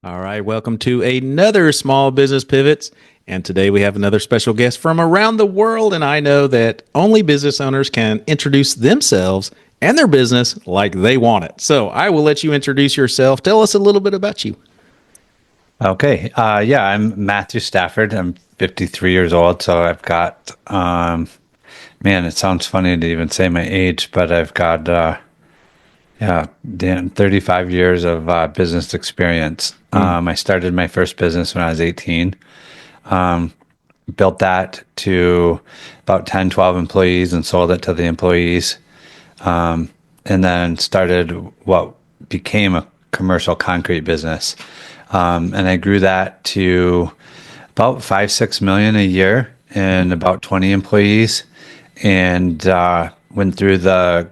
All right, welcome to another Small Business Pivots. And today we have another special guest from around the world. And I know that only business owners can introduce themselves and their business like they want it. So I will let you introduce yourself. Tell us a little bit about you. Okay. I'm Matthew Stafford. I'm 53 years old. So I've got, man, it sounds funny to even say my age, but I've got, 35 years of business experience. I started my first business when I was 18. Built that to about 10, 12 employees and sold it to the employees. And then started what became a commercial concrete business. And I grew that to about 5-6 million a year and about 20 employees, and went through the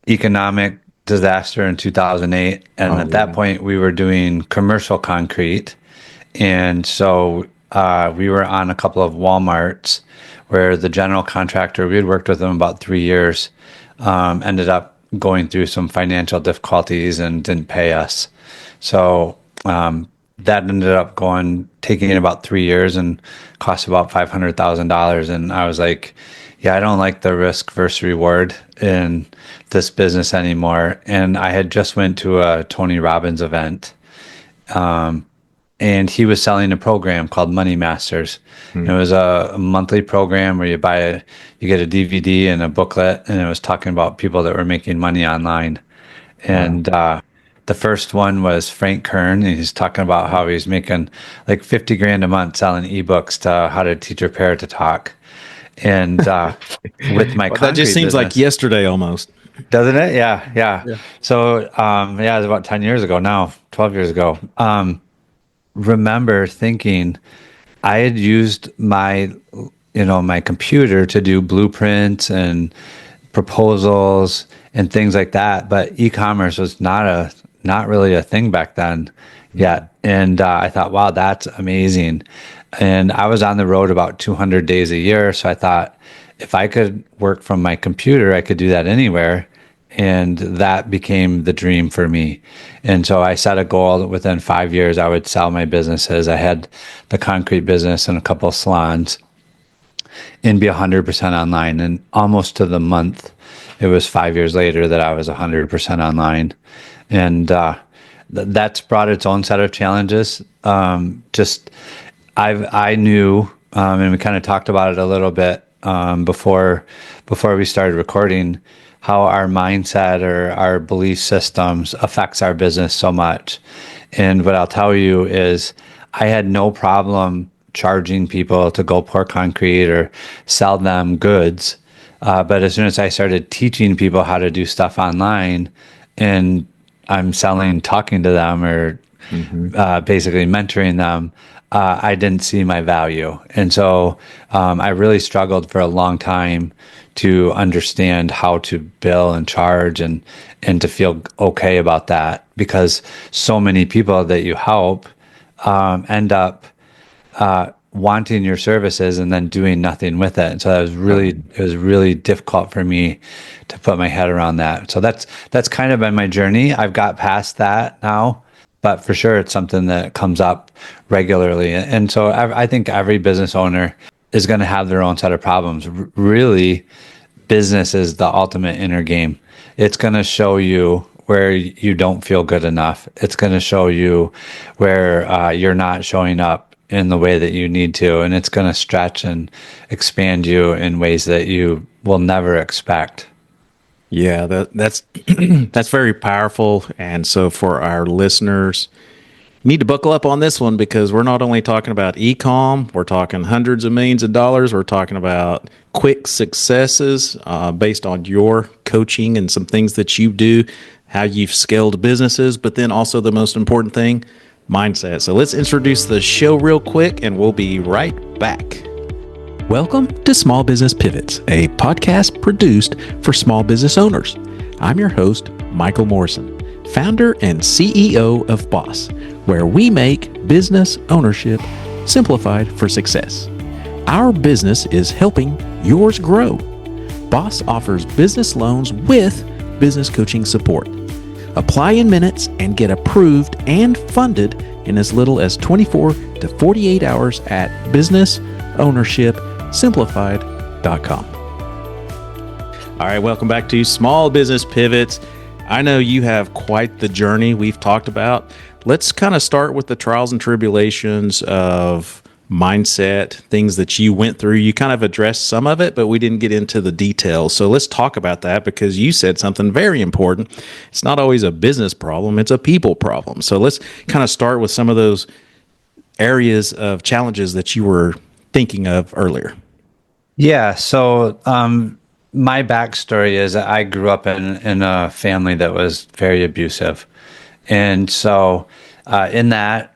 economic disaster in 2008. And at that point, we were doing commercial concrete. And so we were on a couple of Walmarts where the general contractor, we had worked with them about 3 years, ended up going through some financial difficulties and didn't pay us. So that ended up taking about 3 years and cost about $500,000. And I was like, yeah, I don't like the risk versus reward in this business anymore. And I had just went to a Tony Robbins event. And he was selling a program called Money Masters. It was a monthly program where you get a DVD and a booklet, and it was talking about people that were making money online. And the first one was Frank Kern, and he's talking about how he's making like 50 grand a month selling ebooks to how to teach your parrot to talk. And with my That just seems like yesterday almost. doesn't it? Yeah. So it was about 10 years ago now, 12 years ago. Remember thinking I had used my computer to do blueprints and proposals and things like that, but e-commerce was not really a thing back then yet. And I thought, wow, that's amazing. And I was on the road about 200 days a year, so I thought if I could work from my computer, I could do that anywhere. And that became the dream for me. And so I set a goal that within 5 years, I would sell my businesses. I had the concrete business and a couple of salons and be 100% online. And almost to the month, it was 5 years later that I was 100% online. And that's brought its own set of challenges. I knew, and we kind of talked about it a little bit before we started recording, how our mindset or our belief systems affects our business so much. And what I'll tell you is I had no problem charging people to go pour concrete or sell them goods. But as soon as I started teaching people how to do stuff online, and I'm talking to them or basically mentoring them, I didn't see my value. And so I really struggled for a long time to understand how to bill and charge and to feel okay about that, because so many people that you help end up wanting your services and then doing nothing with it. And so it was really difficult for me to put my head around that. So that's kind of been my journey. I've got past that now, but for sure it's something that comes up regularly. And so I think every business owner is going to have their own set of problems. Really, business is the ultimate inner game. It's going to show you where you don't feel good enough. It's going to show you where you're not showing up in the way that you need to. And it's going to stretch and expand you in ways that you will never expect. Yeah, that's that's very powerful. And so for our listeners, you need to buckle up on this one, because we're not only talking about e-com, we're talking hundreds of millions of dollars. We're talking about quick successes based on your coaching and some things that you do, how you've scaled businesses, but then also the most important thing, mindset. So let's introduce the show real quick and we'll be right back. Welcome to Small Business Pivots, a podcast produced for small business owners. I'm your host, Michael Morrison, founder and CEO of Boss, where we make business ownership simplified for success. Our business is helping yours grow. Boss offers business loans with business coaching support. Apply in minutes and get approved and funded in as little as 24 to 48 hours at businessownershipsimplified.com. All right, welcome back to Small Business Pivots. I know you have quite the journey we've talked about. Let's kind of start with the trials and tribulations of mindset, things that you went through. You kind of addressed some of it, but we didn't get into the details. So let's talk about that, because you said something very important. It's not always a business problem, it's a people problem. So let's kind of start with some of those areas of challenges that you were thinking of earlier. Yeah. So, my backstory is that I grew up in a family that was very abusive. And so, in that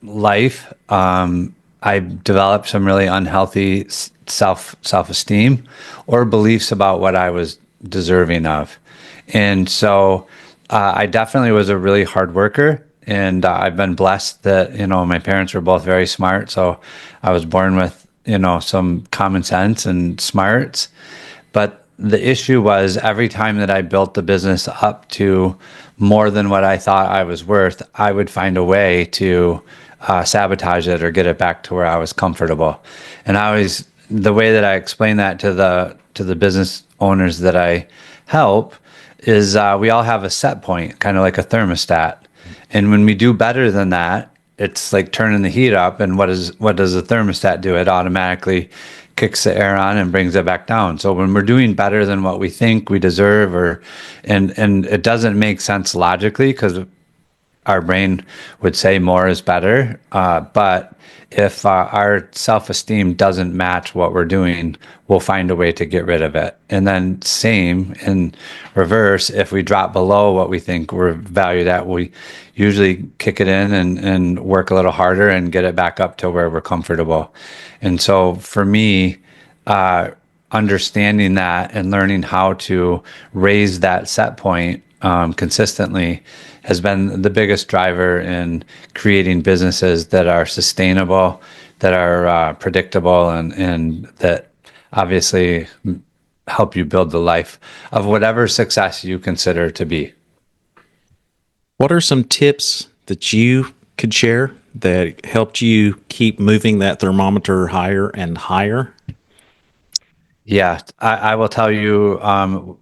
life, I developed some really unhealthy self-esteem or beliefs about what I was deserving of. And so, I definitely was a really hard worker. And I've been blessed that, my parents were both very smart. So I was born with, some common sense and smarts. But the issue was, every time that I built the business up to more than what I thought I was worth, I would find a way to sabotage it or get it back to where I was comfortable. And the way that I explain that to the business owners that I help is, we all have a set point, kind of like a thermostat. And when we do better than that, it's like turning the heat up. And what does the thermostat do? It automatically kicks the air on and brings it back down. So when we're doing better than what we think we deserve, and it doesn't make sense logically, because our brain would say more is better. But if our self-esteem doesn't match what we're doing, we'll find a way to get rid of it. And then same in reverse, if we drop below what we think we're valued at, we usually kick it in and work a little harder and get it back up to where we're comfortable. And so for me, understanding that and learning how to raise that set point consistently has been the biggest driver in creating businesses that are sustainable, that are predictable, and that obviously help you build the life of whatever success you consider to be. What are some tips that you could share that helped you keep moving that thermometer higher and higher? Yeah, I will tell you,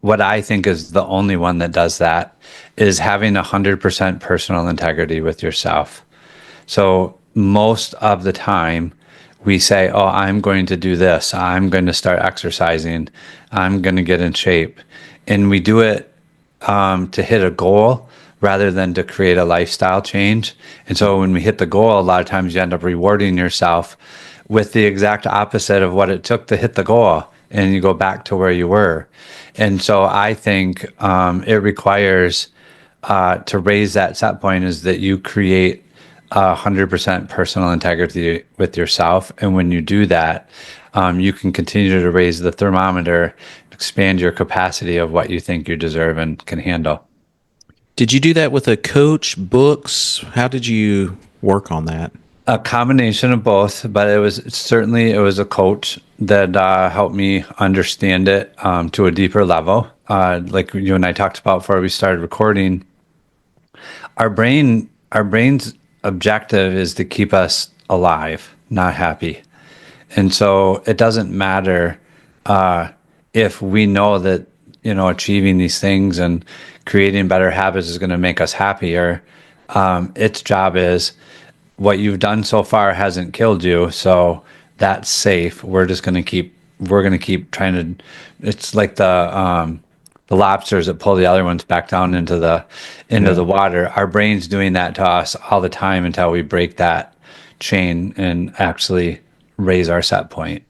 what I think is the only one that does that is having 100% personal integrity with yourself. So most of the time we say, oh, I'm going to do this. I'm going to start exercising. I'm going to get in shape. And we do it to hit a goal rather than to create a lifestyle change. And so when we hit the goal, a lot of times you end up rewarding yourself with the exact opposite of what it took to hit the goal. And you go back to where you were. And so I think it requires, to raise that set point, is that you create 100% personal integrity with yourself. And when you do that, you can continue to raise the thermometer, expand your capacity of what you think you deserve and can handle. Did you do that with a coach, books? How did you work on that? A combination of both, but it was a coach that helped me understand it to a deeper level. Like you and I talked about before we started recording, our brain's objective is to keep us alive, not happy. And so it doesn't matter if we know that, achieving these things and creating better habits is going to make us happier. Its job is, what you've done so far hasn't killed you, so that's safe. We're going to keep trying to. It's like the lobsters that pull the other ones back down into the water. Our brain's doing that to us all the time until we break that chain and actually raise our set point.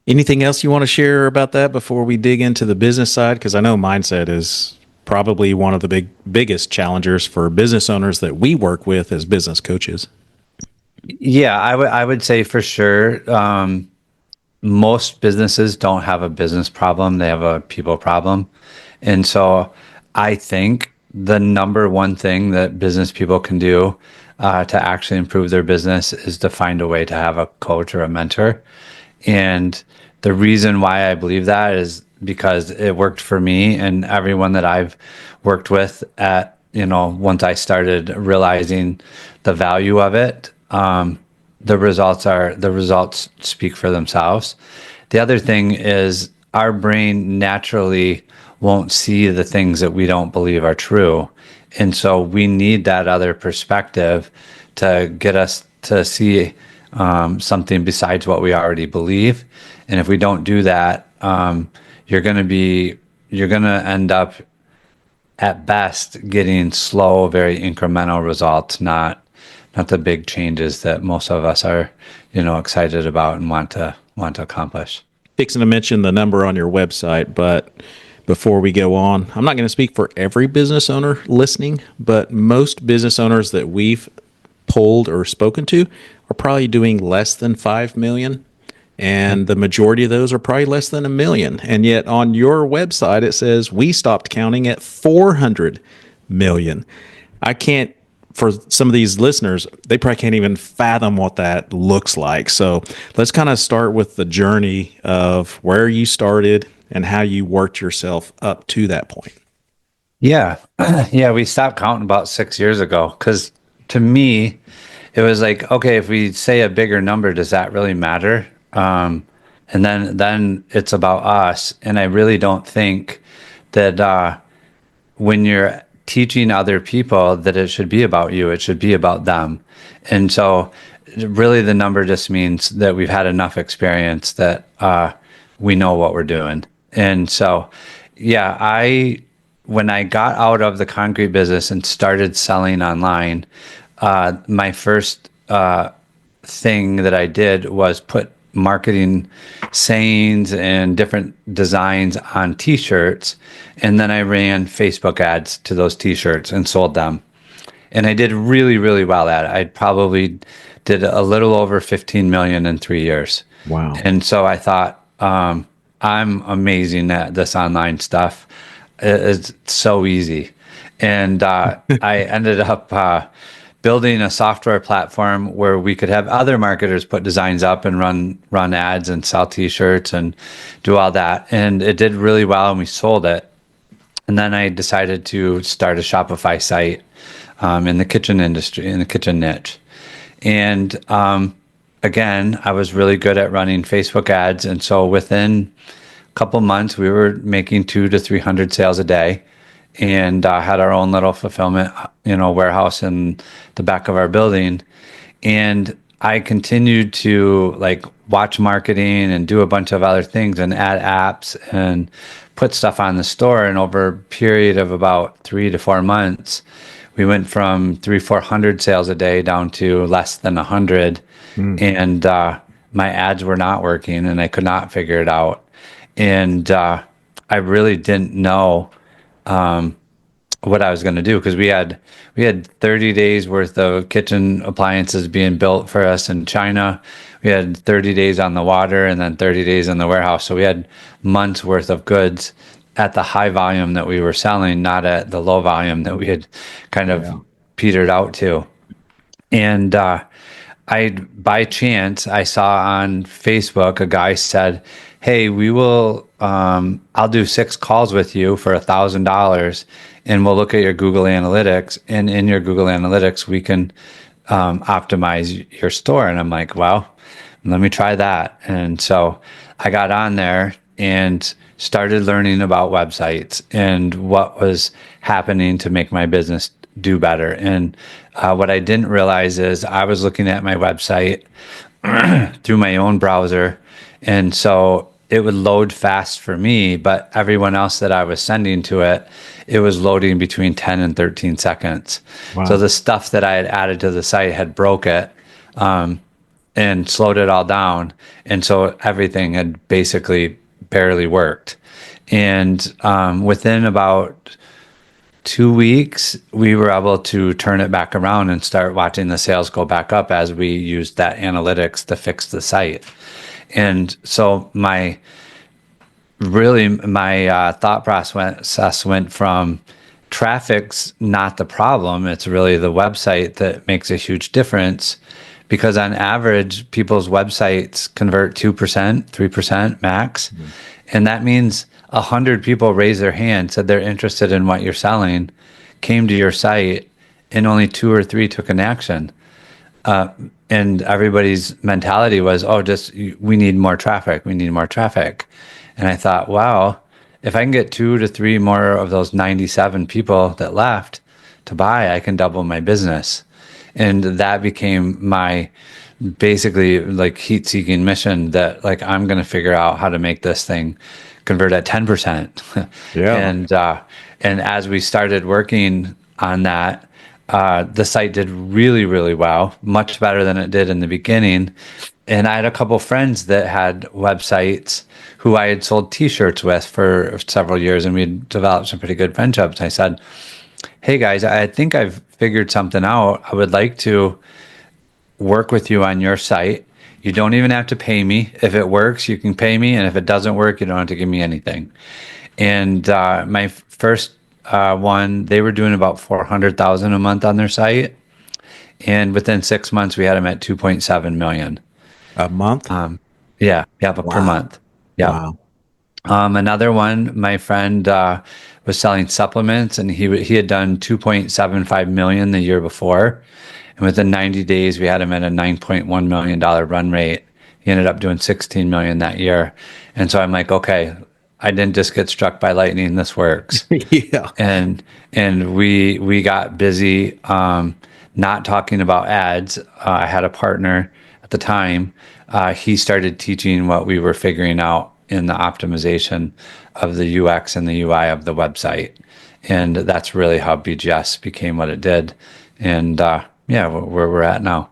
Anything else you want to share about that before we dig into the business side? Because I know mindset is probably one of the biggest challengers for business owners that we work with as business coaches. Yeah, I would say for sure. Most businesses don't have a business problem; they have a people problem, and so I think the number one thing that business people can do to actually improve their business is to find a way to have a coach or a mentor. And the reason why I believe that is because it worked for me and everyone that I've worked with at, once I started realizing the value of it, the results speak for themselves. The other thing is our brain naturally won't see the things that we don't believe are true. And so we need that other perspective to get us to see something besides what we already believe. And if we don't do that, you're going to end up at best getting slow, very incremental results, not the big changes that most of us are, excited about and want to accomplish. Fixing to mention the number on your website, but before we go on, I'm not going to speak for every business owner listening, but most business owners that we've polled or spoken to are probably doing less than 5 million. And the majority of those are probably less than 1 million. And yet on your website, it says we stopped counting at 400 million. I can't, for some of these listeners, they probably can't even fathom what that looks like. So let's kind of start with the journey of where you started and how you worked yourself up to that point. Yeah. Yeah. We stopped counting about 6 years ago because to me, it was like, okay, if we say a bigger number, does that really matter? And then it's about us. And I really don't think that when you're teaching other people that it should be about you, it should be about them. And so really the number just means that we've had enough experience that we know what we're doing. And so, yeah, when I got out of the concrete business and started selling online, my first thing that I did was put marketing sayings and different designs on t-shirts, and then I ran Facebook ads to those t-shirts and sold them. And I did really, really well at it. I probably did a little over 15 million in 3 years. Wow. And so I thought, I'm amazing at this online stuff. It's so easy. And I ended up building a software platform where we could have other marketers put designs up and run ads and sell t-shirts and do all that. And it did really well and we sold it. And then I decided to start a Shopify site in the kitchen industry, in the kitchen niche. And again, I was really good at running Facebook ads. And so within a couple months, we were making 200 to 300 sales a day. And had our own little fulfillment, warehouse in the back of our building. And I continued to watch marketing and do a bunch of other things and add apps and put stuff on the store. And over a period of about 3 to 4 months, we went from 300-400 sales a day down to less than 100. And my ads were not working and I could not figure it out. And I really didn't know what I was going to do because we had 30 days worth of kitchen appliances being built for us in China. We had 30 days on the water and then 30 days in the warehouse. So we had months worth of goods at the high volume that we were selling, not at the low volume that we had kind of petered out to. And by chance, I saw on Facebook a guy said, "Hey, I'll do 6 calls with you for $1,000 and we'll look at your Google Analytics. And in your Google Analytics, we can optimize your store." And I'm like, well, let me try that. And so I got on there and started learning about websites and what was happening to make my business do better. And what I didn't realize is I was looking at my website through my own browser. And so it would load fast for me, but everyone else that I was sending to it, it was loading between 10 and 13 seconds. Wow. So the stuff that I had added to the site had broke it and slowed it all down. And so everything had basically barely worked. And within about 2 weeks, we were able to turn it back around and start watching the sales go back up as we used that analytics to fix the site. And so my thought process went from traffic's not the problem. It's really the website that makes a huge difference because on average, people's websites convert 2%, 3% max. And that means 100 people raised their hand, said they're interested in what you're selling, came to your site, and only 2 or 3 took an action. And everybody's mentality was, oh, just we need more traffic. We need more traffic. And I thought, wow, if I can get 2 to 3 more of those 97 people that left to buy, I can double my business. And that became my basically like heat seeking mission, that like I'm going to figure out how to make this thing convert at 10%. Yeah. And as we started working on that, the site did really, really well, much better than it did in the beginning. And I had a couple friends that had websites who I had sold t-shirts with for several years, and we developed some pretty good friendships. I said, hey guys, I think I've figured something out. I would like to work with you on your site. You don't even have to pay me. If it works, you can pay me. And if it doesn't work, you don't have to give me anything. And my first one, they were doing about 400,000 a month on their site. And within 6 months, we had them at 2.7 million. A month? But per month. Yeah. Wow. Another one, my friend was selling supplements, and he had done 2.75 million the year before. And within 90 days, we had him at a $9.1 million run rate. He ended up doing 16 million that year. And so I'm like, okay, I didn't just get struck by lightning. This works. Yeah. And we got busy, not talking about ads. I had a partner at the time. He started teaching what we were figuring out in the optimization of the UX and the UI of the website. And that's really how BGS became what it did. And where we're at now.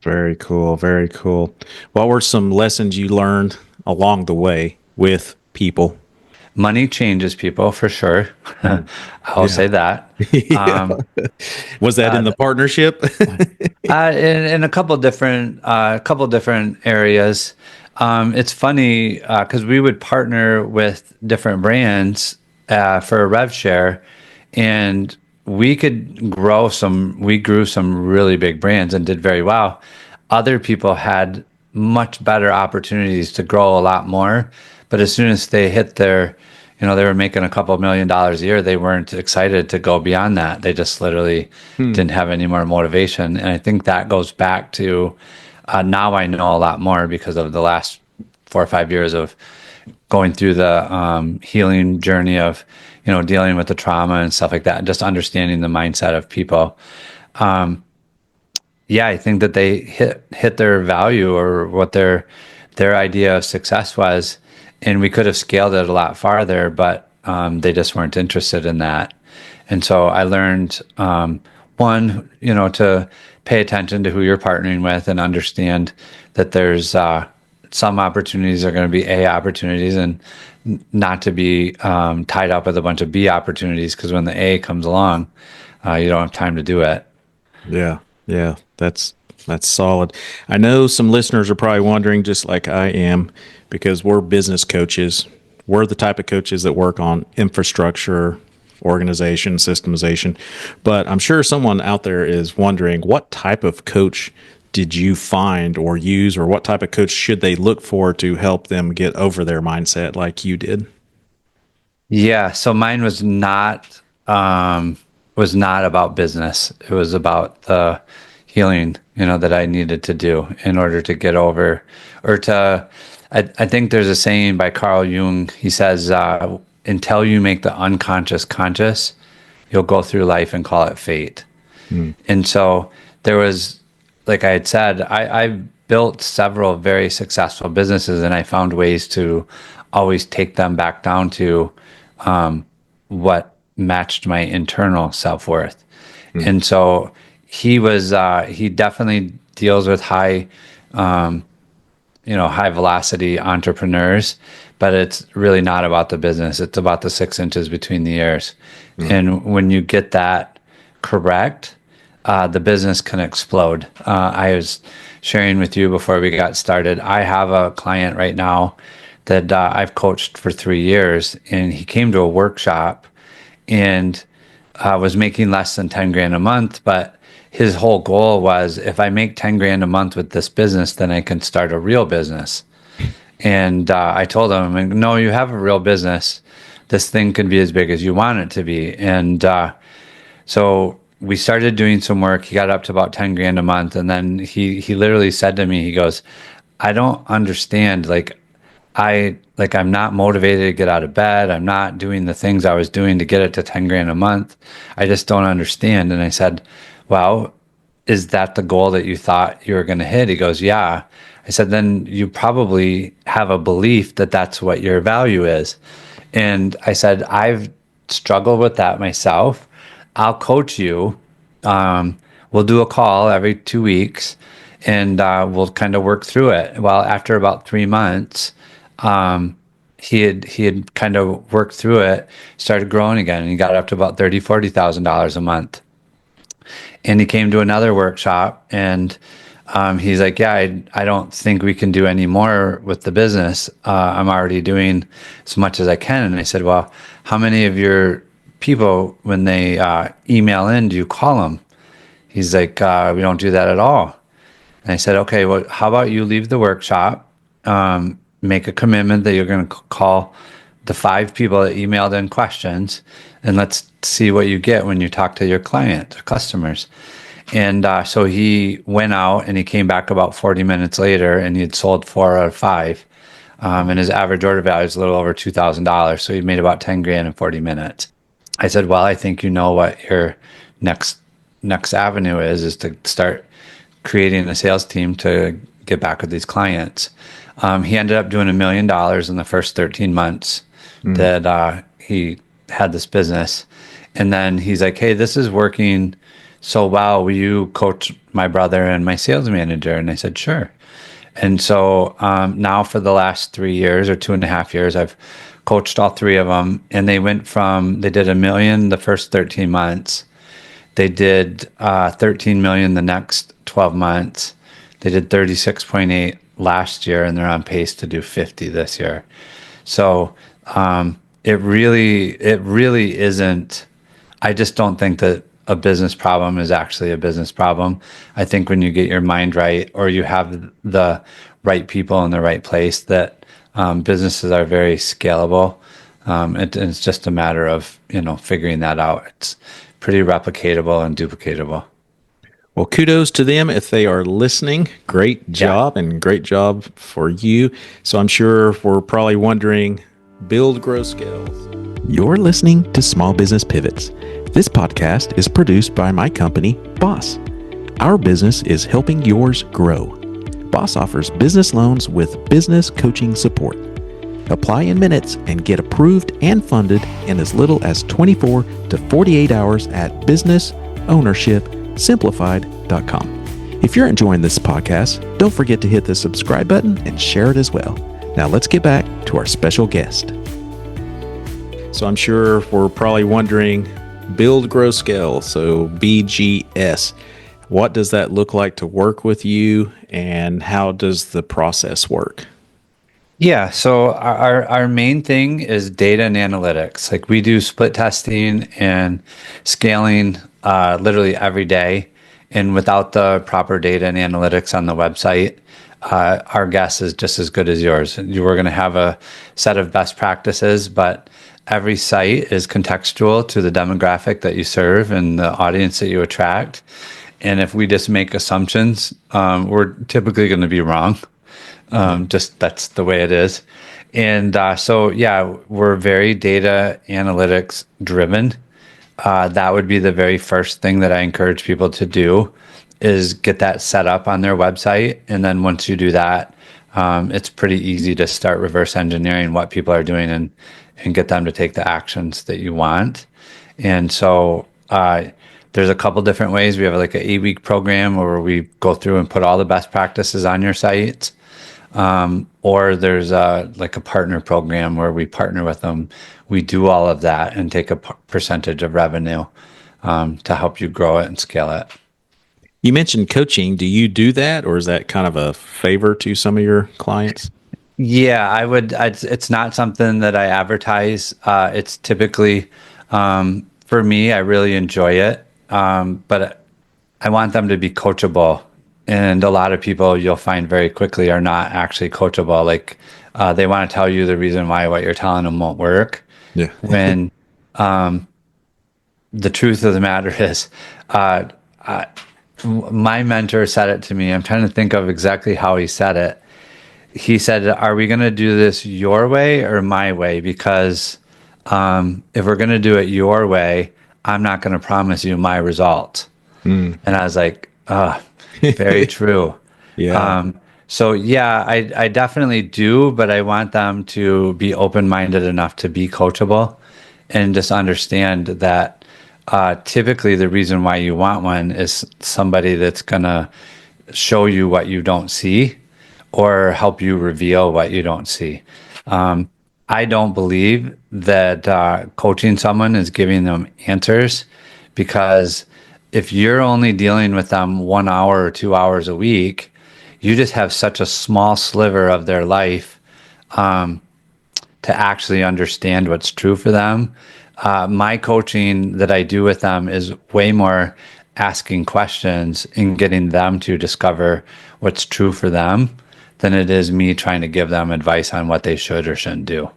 Very cool. Very cool. What were some lessons you learned along the way with people? Money changes people for sure. I'll say that. Yeah. Was that in the partnership? In a couple different areas. It's funny because we would partner with different brands for a rev share, and we grew some really big brands and did very well. Other people had much better opportunities to grow a lot more, but as soon as they hit their, they were making a couple $1 million a year, they weren't excited to go beyond that. They just literally didn't have any more motivation. And I think that goes back to now I know a lot more because of the last 4 or 5 years of going through the healing journey of, dealing with the trauma and stuff like that, and just understanding the mindset of people. I think that they hit their value or what their idea of success was, and we could have scaled it a lot farther, but they just weren't interested in that. And so I learned, one, to pay attention to who you're partnering with and understand that there's some opportunities are going to be A opportunities, and not to be tied up with a bunch of B opportunities, because when the A comes along, you don't have time to do it. Yeah, that's solid. I know some listeners are probably wondering, just like I am, because we're business coaches. We're the type of coaches that work on infrastructure, organization, systemization. But I'm sure someone out there is wondering, what type of coach did you find or use, or what type of coach should they look for to help them get over their mindset like you did? Yeah, so mine was not about business. It was about the healing, that I needed to do in order to get over, or to. I think there's a saying by Carl Jung. He says, "Until you make the unconscious conscious, you'll go through life and call it fate." And so there was, like I had said, I built several very successful businesses, and I found ways to always take them back down to what matched my internal self-worth. And so he definitely deals with high velocity entrepreneurs, but it's really not about the business. It's about the 6 inches between the ears. And when you get that correct, the business can explode. I was sharing with you before we got started, I have a client right now that I've coached for 3 years, and he came to a workshop and was making less than 10 grand a month, but his whole goal was, if I make 10 grand a month with this business, then I can start a real business. And I told him, no, you have a real business. This thing can be as big as you want it to be. And so we started doing some work. He got up to about 10 grand a month. And then he literally said to me, he goes, I don't understand. I'm not motivated to get out of bed. I'm not doing the things I was doing to get it to 10 grand a month. I just don't understand. And I said, well, is that the goal that you thought you were going to hit? He goes, yeah. I said, then you probably have a belief that that's what your value is. And I said, I've struggled with that myself. I'll coach you. We'll do a call every 2 weeks, and we'll kind of work through it. Well, after about 3 months, he had kind of worked through it, started growing again, and he got up to about $40,000 a month. And he came to another workshop, and he's like, yeah, I don't think we can do any more with the business. I'm already doing as much as I can. And I said, well, how many of your people, when they email in, do you call them? He's like, we don't do that at all. And I said, okay, well, how about you leave the workshop, make a commitment that you're going to call the 5 people that emailed in questions, and let's see what you get when you talk to your client or customers. And so he went out, and he came back about 40 minutes later, and he had sold 4 out of 5. And his average order value is a little over $2,000. So he made about 10 grand in 40 minutes. I said, well, I think you know what your next avenue is to start creating a sales team to get back with these clients. He ended up doing $1 million in the first 13 months that he had this business. And then he's like, hey, this is working so well. Will you coach my brother and my sales manager? And I said, sure. And so now for the last 3 years or 2.5 years, I've coached all 3 of them. And they did $1 million the first 13 months. They did 13 million the next 12 months. They did 36.8 last year, and they're on pace to do 50 this year. So it really isn't. I just don't think that a business problem is actually a business problem. I think when you get your mind right, or you have the right people in the right place, that businesses are very scalable. It's just a matter of figuring that out. It's pretty replicatable and duplicatable. Well, kudos to them if they are listening. Great job, and great job for you. So I'm sure we're probably wondering, build, grow, scale. You're listening to Small Business Pivots. This podcast is produced by my company, Boss. Our business is helping yours grow. Boss offers business loans with business coaching support. Apply in minutes and get approved and funded in as little as 24 to 48 hours at businessownershipsimplified.com. If you're enjoying this podcast, don't forget to hit the subscribe button and share it as well. Now let's get back to our special guest. So I'm sure we're probably wondering, build, grow, scale. So BGS. What does that look like to work with you, and how does the process work? Yeah, so our main thing is data and analytics. Like, we do split testing and scaling literally every day. And without the proper data and analytics on the website, our guess is just as good as yours. We're going to have a set of best practices, but every site is contextual to the demographic that you serve and the audience that you attract. And if we just make assumptions, we're typically going to be wrong. Just that's the way it is. And we're very data analytics driven. That would be the very first thing that I encourage people to do, is get that set up on their website. And then once you do that, it's pretty easy to start reverse engineering what people are doing and get them to take the actions that you want. And so there's a couple different ways. We have like an 8-week program where we go through and put all the best practices on your site. Or there's like a partner program where we partner with them. We do all of that and take a percentage of revenue to help you grow it and scale it. You mentioned coaching. Do you do that, or is that kind of a favor to some of your clients? Yeah, I would. It's not something that I advertise. It's typically, for me, I really enjoy it. But I want them to be coachable. And a lot of people you'll find very quickly are not actually coachable. Like they want to tell you the reason why what you're telling them won't work. Yeah. When the truth of the matter is, uh, my mentor said it to me. I'm trying to think of exactly how he said it. He said, "Are we going to do this your way or my way? Because if we're going to do it your way, I'm not going to promise you my result." And I was like, very true. Yeah. So yeah, I definitely do, but I want them to be open-minded enough to be coachable and just understand that typically the reason why you want one is somebody that's gonna show you what you don't see or help you reveal what you don't see. I don't believe that coaching someone is giving them answers, because if you're only dealing with them 1 hour or 2 hours a week, you just have such a small sliver of their life to actually understand what's true for them. My coaching that I do with them is way more asking questions and getting them to discover what's true for them than it is me trying to give them advice on what they should or shouldn't do.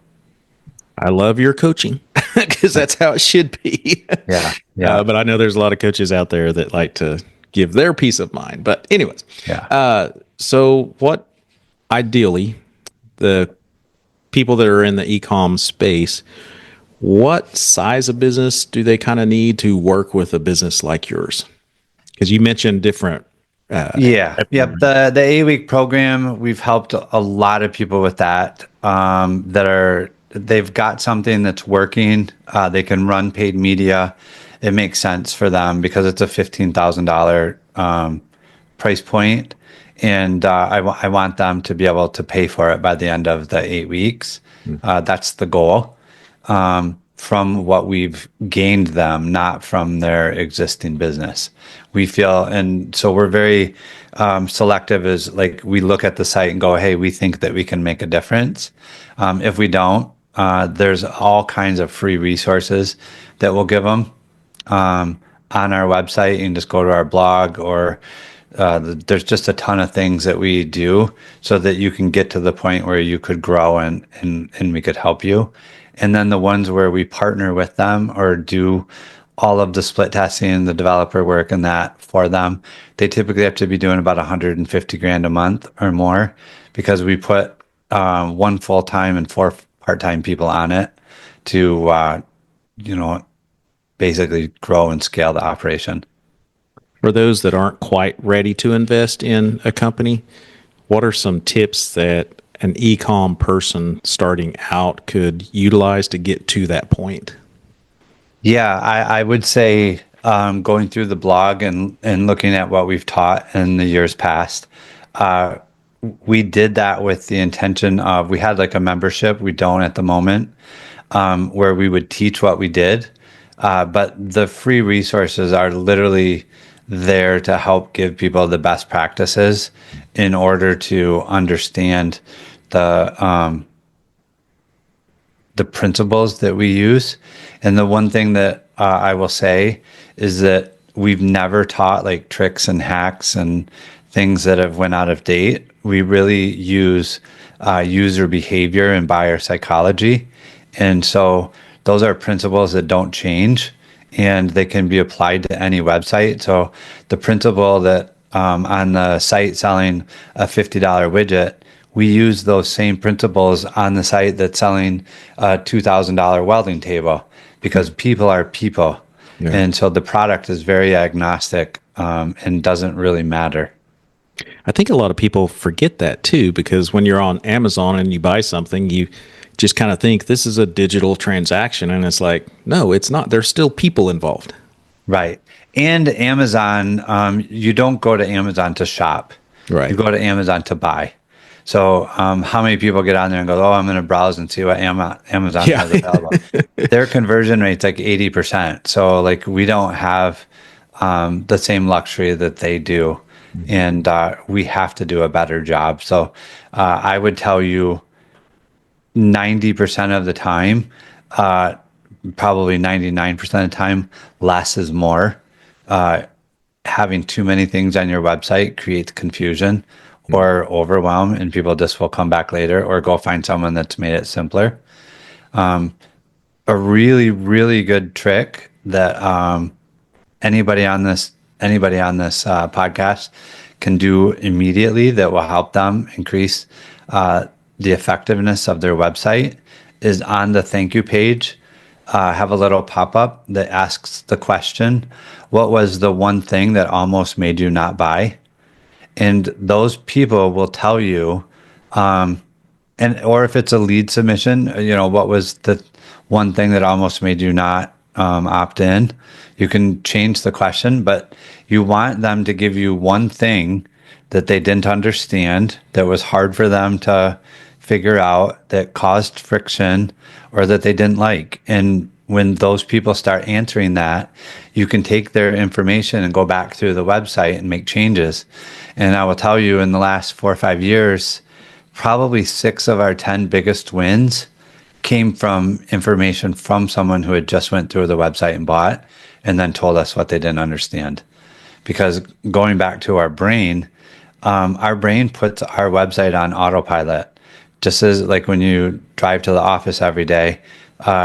I love your coaching because that's how it should be. Yeah. Yeah. But I know there's a lot of coaches out there that like to give their peace of mind. But, anyways, Yeah. so what ideally the people that are in the e-com space, what size of business do they kind of need to work with a business like yours? Because you mentioned different. Yeah. Yep. The 8 week program, we've helped a lot of people with that. They've got something that's working. They can run paid media. It makes sense for them because it's a $15,000 price point, and I want them to be able to pay for it by the end of the 8 weeks. That's the goal. From what we've gained them, not from their existing business. We feel, and so we're very selective, is like we look at the site and go, hey, we think that we can make a difference. If we don't, there's all kinds of free resources that we'll give them on our website. You can just go to our blog, or there's just a ton of things that we do so that you can get to the point where you could grow and we could help you. And then the ones where we partner with them or do all of the split testing, the developer work and that for them, they typically have to be doing about 150 grand a month or more, because we put one full-time and 4 part-time people on it to, basically grow and scale the operation. For those that aren't quite ready to invest in a company, what are some tips that an e-com person starting out could utilize to get to that point? Yeah, I would say going through the blog and looking at what we've taught in the years past. We did that with the intention of, we had like a membership, we don't at the moment, where we would teach what we did. But the free resources are literally there to help give people the best practices in order to understand the principles that we use. And the one thing that I will say is that we've never taught like tricks and hacks and things that have went out of date. We really use user behavior and buyer psychology. And so those are principles that don't change, and they can be applied to any website. So the principle that on the site selling a $50 widget, we use those same principles on the site that's selling a $2,000 welding table, because people are people. Yeah. And so the product is very agnostic and doesn't really matter. I think a lot of people forget that too, because when you're on Amazon and you buy something, you just kind of think this is a digital transaction. And it's like, no, it's not. There's still people involved. Right. And Amazon, you don't go to Amazon to shop. Right. You go to Amazon to buy. So how many people get on there and go, oh, I'm going to browse and see what Amazon has available? Their conversion rate's like 80%. So like we don't have the same luxury that they do. And we have to do a better job. So I would tell you 90% of the time, probably 99% of the time, less is more. having too many things on your website creates confusion or overwhelm, and people just will come back later or go find someone that's made it simpler. A really, really good trick that anybody on this podcast can do immediately that will help them increase the effectiveness of their website is on the thank you page. Have a little pop-up that asks the question, what was the one thing that almost made you not buy? And those people will tell you, and or if it's a lead submission, what was the one thing that almost made you not opt in? You can change the question, but you want them to give you one thing that they didn't understand, that was hard for them to figure out, that caused friction, or that they didn't like. And when those people start answering that, you can take their information and go back through the website and make changes. And I will tell you, in the last 4 or 5 years, probably 6 of our 10 biggest wins came from information from someone who had just went through the website and bought and then told us what they didn't understand. Because going back to our brain puts our website on autopilot. Just as like when you drive to the office every day,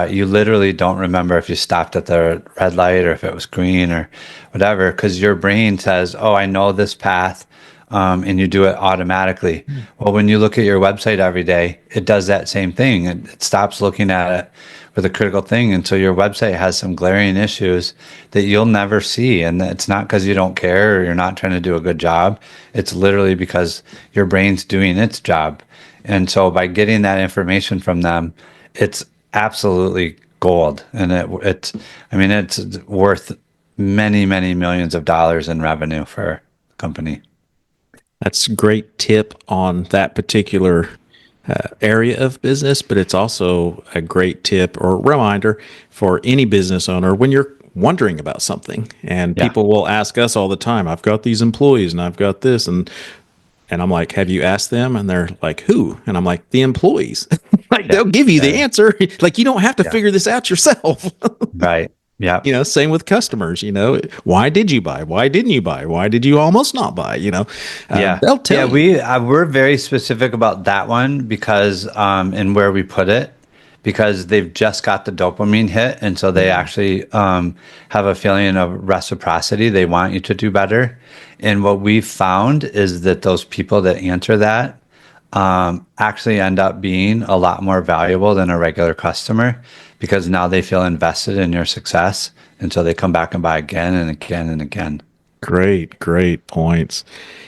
you literally don't remember if you stopped at the red light or if it was green or whatever, because your brain says, oh, I know this path, and you do it automatically. Well, when you look at your website every day, it does that same thing. It stops looking at it with a critical thing. And so your website has some glaring issues that you'll never see. And it's not because you don't care or you're not trying to do a good job. It's literally because your brain's doing its job. And so by getting that information from them, it's absolutely gold. And it's worth many, many millions of dollars in revenue for the company. That's a great tip on that particular area of business, but it's also a great tip or reminder for any business owner when you're wondering about something. And people will ask us all the time, I've got these employees and I've got this. And I'm like, have you asked them? And they're like, who? And I'm like, the employees. They'll give you the answer. Like, you don't have to figure this out yourself. Right. Yeah. Same with customers, why did you buy? Why didn't you buy? Why did you almost not buy? They'll tell you. We're very specific about that one because, and where we put it, because they've just got the dopamine hit. And so they actually have a feeling of reciprocity. They want you to do better. And what we've found is that those people that answer that actually end up being a lot more valuable than a regular customer, because now they feel invested in your success. And so they come back and buy again and again and again. Great points.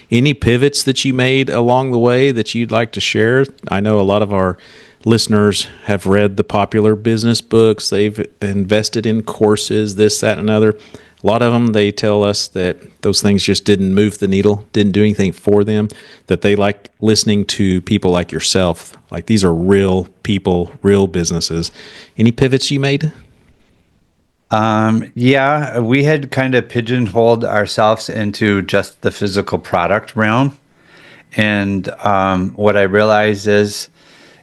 Any pivots that you made along the way that you'd like to share? I know a lot of our listeners have read the popular business books. They've invested in courses, this, that, and another. A lot of them, they tell us that those things just didn't move the needle, didn't do anything for them, that they like listening to people like yourself. Like, these are real people, real businesses. Any pivots you made? We had kind of pigeonholed ourselves into just the physical product realm. And what I realized is,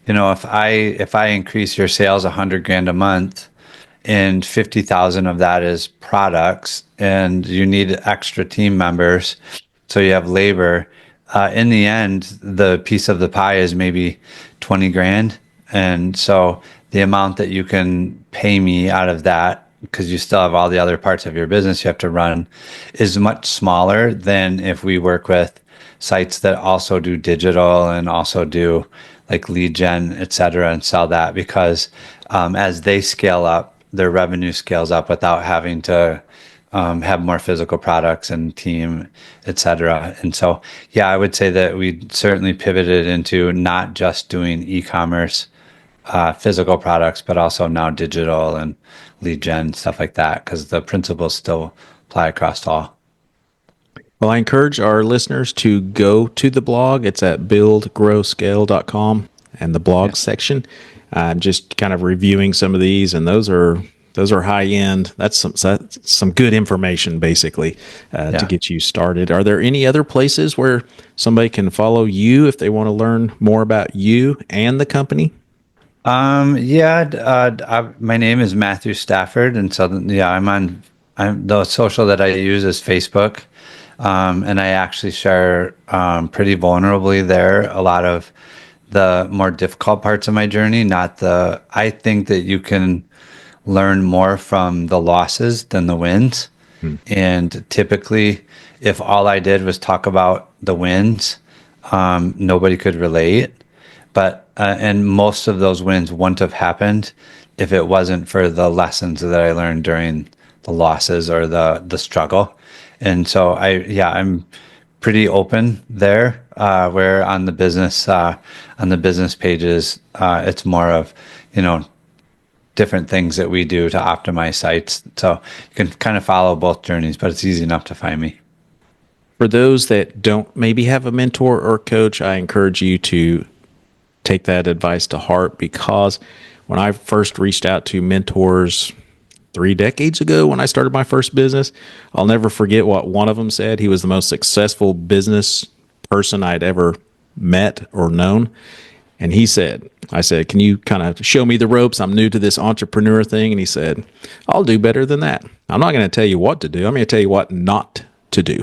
if I increase your sales $100,000 a month, and 50,000 of that is products, and you need extra team members, so you have labor. In the end, the piece of the pie is maybe 20 grand. And so the amount that you can pay me out of that, because you still have all the other parts of your business you have to run, is much smaller than if we work with sites that also do digital and also do like lead gen, et cetera, and sell that, because as they scale up, their revenue scales up without having to have more physical products and team, et cetera. And so, I would say that we certainly pivoted into not just doing e-commerce, physical products, but also now digital and lead gen, stuff like that, because the principles still apply across all. Well, I encourage our listeners to go to the blog. It's at buildgrowscale.com and the blog section. I'm just kind of reviewing some of these, and those are high end. That's some good information, basically, to get you started. Are there any other places where somebody can follow you if they want to learn more about you and the company? My name is Matthew Stafford, and so I'm the social that I use is Facebook. And I actually share pretty vulnerably there a lot of the more difficult parts of my journey. I think that you can learn more from the losses than the wins. Hmm. And typically, if all I did was talk about the wins, nobody could relate. And most of those wins wouldn't have happened if it wasn't for the lessons that I learned during the losses or the struggle. And so I'm pretty open there. Where on the business pages, it's more of, different things that we do to optimize sites. So you can kind of follow both journeys, but it's easy enough to find me. For those that don't maybe have a mentor or coach, I encourage you to take that advice to heart, because when I first reached out to mentors 3 decades ago when I started my first business, I'll never forget what one of them said. He was the most successful business person I'd ever met or known. And I said, can you kind of show me the ropes? I'm new to this entrepreneur thing. And he said, I'll do better than that. I'm not going to tell you what to do. I'm going to tell you what not to do,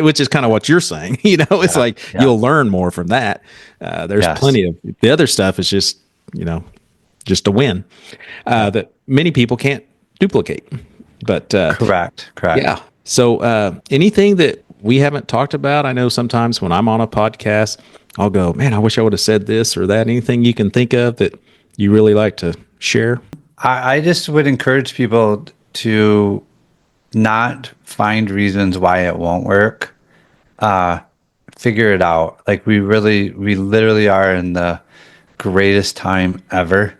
which is kind of what you're saying. It's like you'll learn more from that. There's plenty of the other stuff is just, just a win that many people can't duplicate. But Correct. yeah. So anything that we haven't talked about, I know sometimes when I'm on a podcast, I'll go, man, I wish I would have said this or that. Anything you can think of that you really like to share? I just would encourage people to not find reasons why it won't work. Figure it out. Like we literally are in the greatest time ever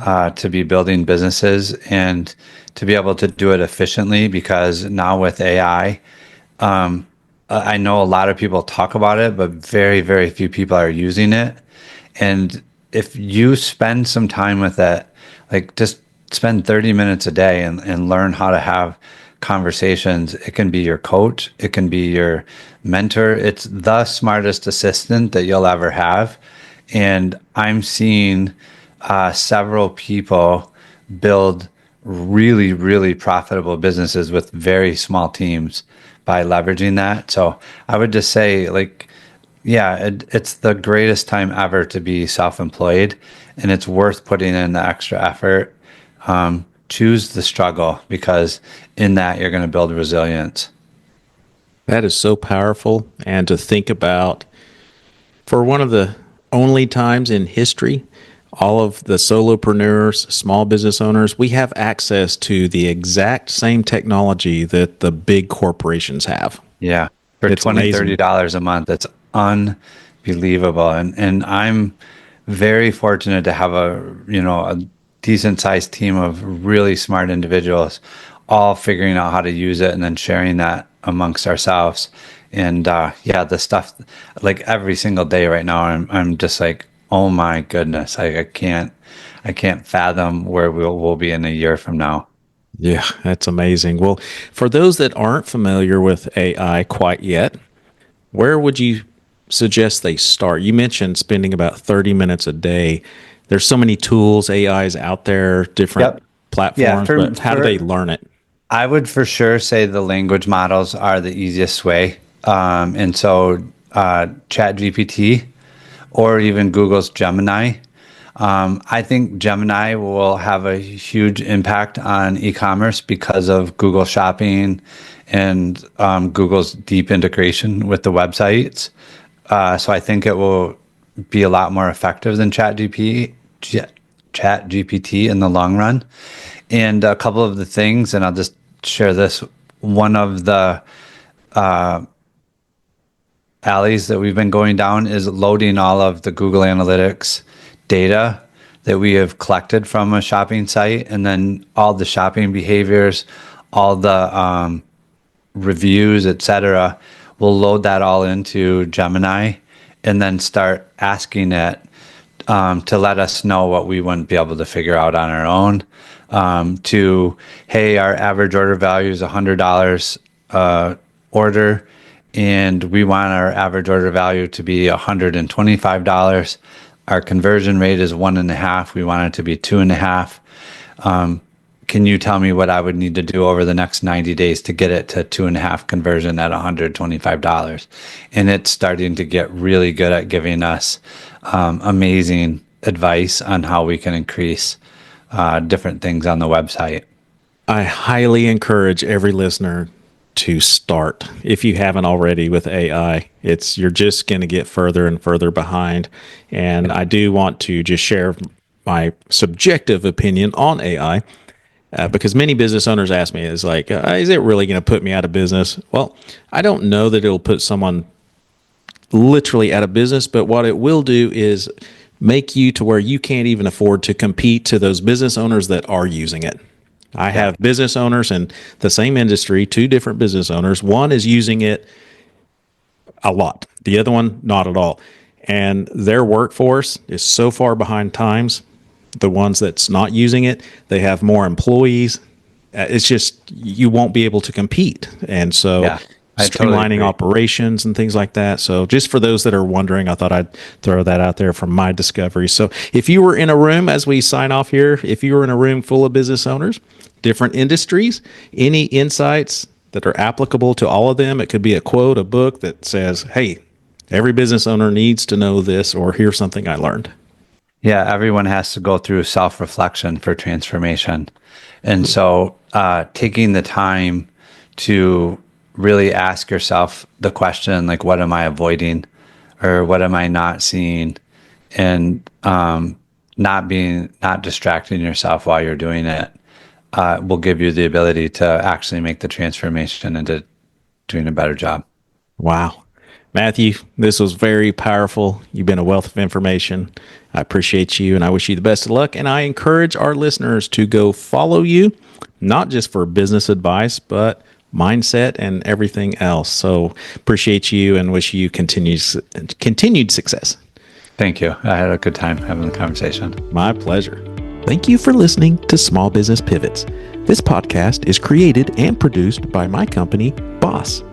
to be building businesses and to be able to do it efficiently, because now with AI, I know a lot of people talk about it, but very, very few people are using it. And if you spend some time with it, like just spend 30 minutes a day and learn how to have conversations. It can be your coach. It can be your mentor. It's the smartest assistant that you'll ever have. And I'm seeing several people build really, really profitable businesses with very small teams by leveraging that. So I would just say, it's the greatest time ever to be self-employed, and it's worth putting in the extra effort. Choose the struggle, because in that you're going to build resilience. That is so powerful. And to think about, for one of the only times in history, all of the solopreneurs, small business owners, we have access to the exact same technology that the big corporations have. Yeah. For It's $20, amazing. $30 a month. That's unbelievable. And I'm very fortunate to have a decent sized team of really smart individuals, all figuring out how to use it and then sharing that amongst ourselves. And the stuff, like every single day right now, I'm just like, oh my goodness, I can't fathom where we'll be in a year from now. Yeah, that's amazing. Well, for those that aren't familiar with AI quite yet, where would you suggest they start? You mentioned spending about 30 minutes a day. There's so many tools, AIs out there, different Yep. Yeah, platforms, but how do they learn it? I would for sure say the language models are the easiest way. And so Chat GPT or even Google's Gemini. I think Gemini will have a huge impact on e-commerce because of Google Shopping and Google's deep integration with the websites. So I think it will be a lot more effective than ChatGPT in the long run. And a couple of the things, and I'll just share this. One of the alleys that we've been going down is loading all of the Google Analytics data that we have collected from a shopping site, and then all the shopping behaviors, all the reviews, etc. We'll load that all into Gemini and then start asking it to let us know what we wouldn't be able to figure out on our own. Hey, our average order value is $100 order, and we want our average order value to be $125. Our conversion rate is 1.5. We want it to be 2.5. can you tell me what I would need to do over the next 90 days to get it to 2.5 conversion at $125? And it's starting to get really good at giving us amazing advice on how we can increase different things on the website. I highly encourage every listener to start, if you haven't already, with AI. You're just going to get further and further behind. And I do want to just share my subjective opinion on AI, because many business owners ask me, is like, is it really going to put me out of business? Well, I don't know that it'll put someone literally out of business, but what it will do is make you to where you can't even afford to compete to those business owners that are using it. I have business owners in the same industry, two different business owners. One is using it a lot, the other one, not at all. And their workforce is so far behind times. The ones that's not using it, they have more employees. It's just, you won't be able to compete. And so streamlining operations and things like that. So just for those that are wondering, I thought I'd throw that out there from my discovery. So if you were in a room, as we sign off here, if you were in a room full of business owners, different industries, any insights that are applicable to all of them, it could be a quote, a book that says, hey, every business owner needs to know this, or here's something I learned. Yeah, everyone has to go through self-reflection for transformation. And so taking the time to really ask yourself the question, like, what am I avoiding, or what am I not seeing? And not distracting yourself while you're doing it will give you the ability to actually make the transformation into doing a better job. Wow. Matthew, this was very powerful. You've been a wealth of information. I appreciate you, and I wish you the best of luck. And I encourage our listeners to go follow you, not just for business advice, but mindset and everything else. So appreciate you and wish you continued success. Thank you. I had a good time having the conversation. My pleasure. Thank you for listening to Small Business Pivots. This podcast is created and produced by my company, Boss.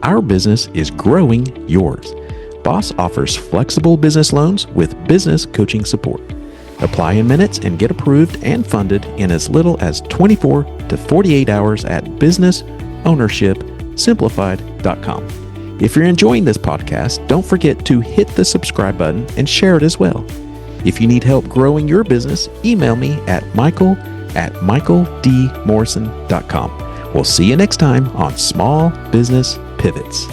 Our business is growing yours. Boss offers flexible business loans with business coaching support. Apply in minutes and get approved and funded in as little as 24 to 48 hours at businessownershipsimplified.com. If you're enjoying this podcast, don't forget to hit the subscribe button and share it as well. If you need help growing your business, email me at michael@michaeldmorrison.com. We'll see you next time on Small Business Pivots.